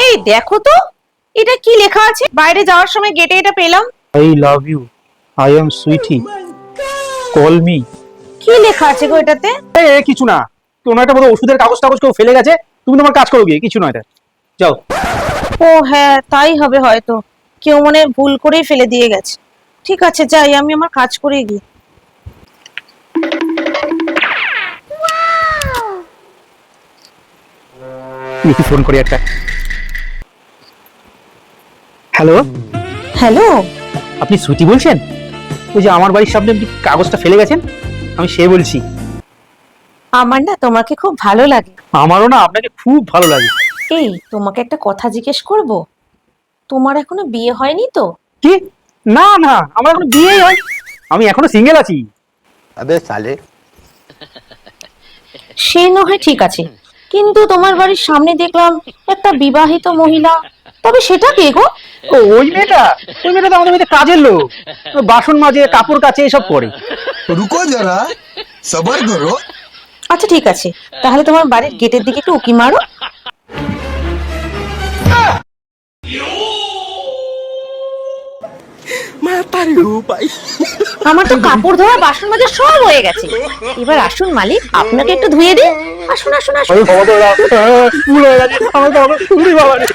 এই দেখো তো, এটা কি লেখা আছে? বাইরে যাওয়ার সময় গেটে এটা পেলাম। I love you. I am sweetie. Call me. কি লেখা আছে গো এটাতে? কিছু না, কোনো একটা বোধহয় ওষুধের কাগজ টাগজ কেউ ফেলে গেছে, তুমি তোমার কাজ করো গিয়ে, কিছু নয় এটা, যাও। ও হ্যাঁ, তাই হবে হয়তো, কেউ মনে হয় ভুল করেই ফেলে দিয়ে গেছে। ঠিক আছে, যাই আমি আমার কাজ করে গিয়ে। দেখি ফোন করি একটা। হ্যালো, হ্যালো, আপনি সুইটি বলছেন? ওই যে আমার বাড়ির সামনে আপনি কাগজটা ফেলে গেছেন, আমি সে বলছি। আমার না তোমাকে খুব ভালো লাগে। আমারও না আপনাকে খুব ভালো লাগে। এই তোমাকে একটা কথা জিজ্ঞেস করব, তোমার এখনো বিয়ে হয়নি তো? কি? না না, আমার এখনো বিয়েই হয়, আমি এখনো সিঙ্গেল আছি। अबे साले সে নয় ঠিক আছে, কিন্তু তোমার বাড়ির সামনে দেখলাম একটা বিবাহিত মহিলা, তবে সেটা কে গো? ও ওই মেয়েটা, ওই মেয়েটা তো আমাদের বাড়িতে কাজের লোক, ও বাসন মাজে, কাপড় কাচে, এসব করে। रुको जरा सबर करो। আচ্ছা ঠিক আছে, তাহলে তোমার বাড়ির গেটের দিকে একটু উকি মারো। আমার তো কাপড় ধোয়া, বাসন মাজা সব হয়ে গেছে। এবার আসুন মালিক, আপনাকে একটু ধুয়ে দিই। আসুন আসুন আসুন। আমি বাবা তো পুরো হয়ে গেছে, আমার বাবা, বাবা রে।